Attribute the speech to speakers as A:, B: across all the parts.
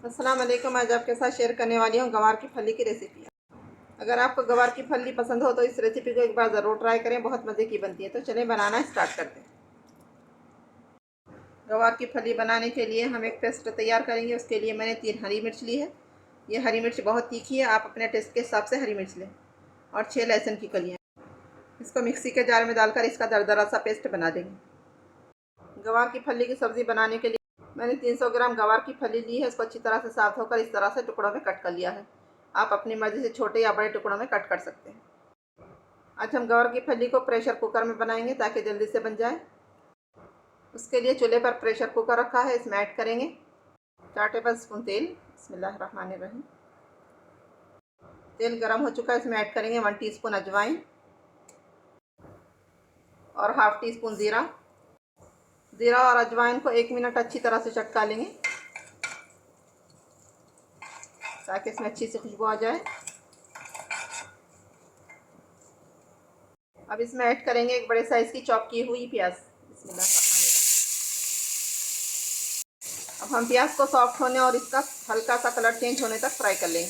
A: अस्सलाम वालेकुम। आज आपके साथ शेयर करने वाली हूँ गवार की फली की रेसिपी। अगर आपको गवार की फली पसंद हो तो इस रेसिपी को एक बार ज़रूर ट्राई करें, बहुत मज़े की बनती है। तो चलें बनाना स्टार्ट करते हैं। गवार की फली बनाने के लिए हम एक पेस्ट तैयार करेंगे। उसके लिए मैंने 3 हरी मिर्च ली है। ये हरी मिर्च बहुत तीखी है, आप अपने टेस्ट के हिसाब से हरी मिर्च लें। और 6 लहसुन की कलियाँ। इसको मिक्सी के जार में डालकर इसका दरदरा सा पेस्ट बना देंगे। गवार की फली की सब्ज़ी बनाने के लिए मैंने 300 ग्राम गवार की फली ली है। इसको अच्छी तरह से साफ होकर इस तरह से टुकड़ों में कट कर लिया है। आप अपनी मर्ज़ी से छोटे या बड़े टुकड़ों में कट कर सकते हैं। आज हम गवार की फली को प्रेशर कुकर में बनाएंगे ताकि जल्दी से बन जाए। उसके लिए चूल्हे पर प्रेशर कुकर रखा है, इसमें ऐड करेंगे 4 टेबल स्पून तेल। बिस्मिल्लाहिर्रहमानिर्रहीम। तेल गर्म हो चुका है, इसमें ऐड करेंगे 1 टीस्पून अजवाइन और हाफ टी स्पून ज़ीरा। ज़ीरा और अजवाइन को 1 मिनट अच्छी तरह से चटका लेंगे ताकि इसमें अच्छी सी खुशबू आ जाए। अब इसमें ऐड करेंगे एक बड़े साइज़ की चॉप की हुई प्याज। बिस्मिल्लाहिर्रहमानिर्रहीम। अब हम प्याज को सॉफ्ट होने और इसका हल्का सा कलर चेंज होने तक फ्राई कर लेंगे।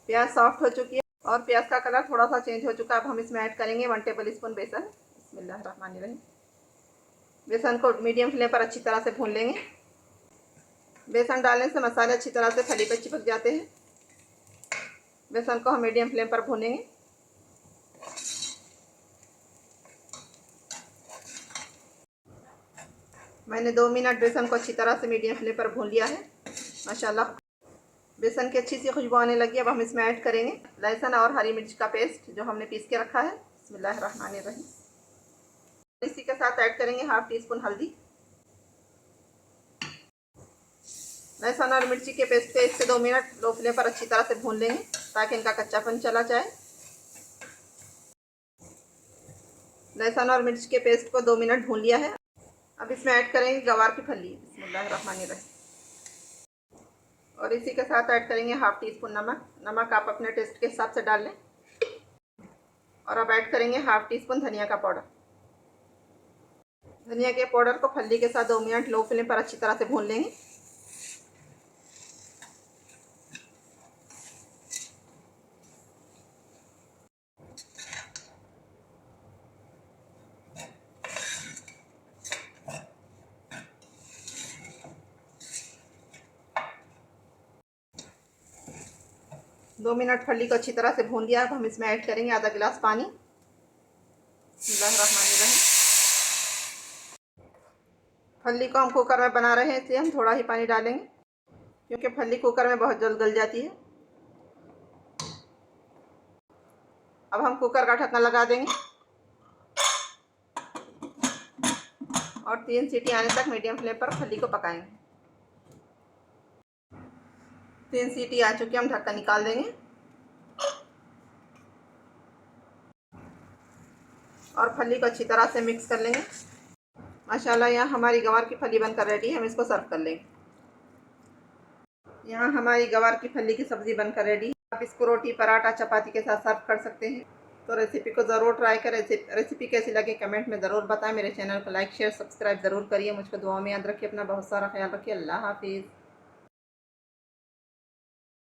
A: प्याज सॉफ्ट हो चुकी है और प्याज का कलर थोड़ा सा चेंज हो चुका है। अब हम इसमें ऐड करेंगे 1 टेबल स्पून बेसन। बिस्मिल्लाहिर्रहमानिर्रहीम। बेसन को मीडियम फ्लेम पर अच्छी तरह से भून लेंगे। बेसन डालने से मसाले अच्छी तरह से फली पर चिपक जाते हैं। बेसन को हम मीडियम फ्लेम पर भूनेंगे। मैंने 2 मिनट बेसन को अच्छी तरह से मीडियम फ्लेम पर भून लिया है। माशाल्लाह बेसन की अच्छी सी खुशबू आने लगी। अब हम इसमें ऐड करेंगे लहसुन और हरी मिर्च का पेस्ट जो हमने पीस के रखा है। बिस्मिल्लाहिर्रहमानिर्रहीम। इसी के साथ ऐड करेंगे हाफ टी स्पून हल्दी। लहसुन और मिर्ची के पेस्ट को 1 से 2 मिनट लो फ्लेम पर अच्छी तरह से भून लेंगे ताकि इनका कच्चापन चला जाए। लहसुन और मिर्च के पेस्ट को 2 मिनट भून लिया है। अब इसमें ऐड करेंगे गवार की फली। बिस्मिल्लाहिर्रहमानिर्रहीम। और इसी के साथ ऐड करेंगे हाफ टी स्पून नमक। नमक आप अपने टेस्ट के हिसाब से डाल लें। और अब ऐड करेंगे हाफ टी स्पून धनिया का पाउडर। धनिया के पाउडर को फली के साथ 2 मिनट लो फ्लेम पर अच्छी तरह से भून लेंगे। दो मिनट फली को अच्छी तरह से भून लिया। अब हम इसमें ऐड करेंगे आधा गिलास पानी। बिस्मिल्लाहिर्रहमानिर्रहीम। फली को हम कुकर में बना रहे हैं इसलिए हम थोड़ा ही पानी डालेंगे क्योंकि फली कुकर में बहुत जल्द गल जाती है। अब हम कुकर का ढक्कन लगा देंगे और 3 सीटी आने तक मीडियम फ्लेम पर फली को पकाएंगे। 3 सीटी आ चुकी है, हम ढक्कन निकाल देंगे और फली को अच्छी तरह से मिक्स कर लेंगे। माशाल्लाह यहाँ हमारी गवार की फली बनकर रेडी है। हम इसको सर्व कर लेंगे। यहाँ हमारी गवार की फली की सब्ज़ी बनकर रेडी है। आप इसको रोटी, पराठा, चपाती के साथ सर्व कर सकते हैं। तो रेसिपी को ज़रूर ट्राई करें। रेसिपी कैसी लगे कमेंट में ज़रूर बताएं। मेरे चैनल को लाइक शेयर सब्सक्राइब ज़रूर करिए। मुझको दुआ में याद रखिए। अपना बहुत सारा ख्याल रखिए। अल्लाह हाफिज़।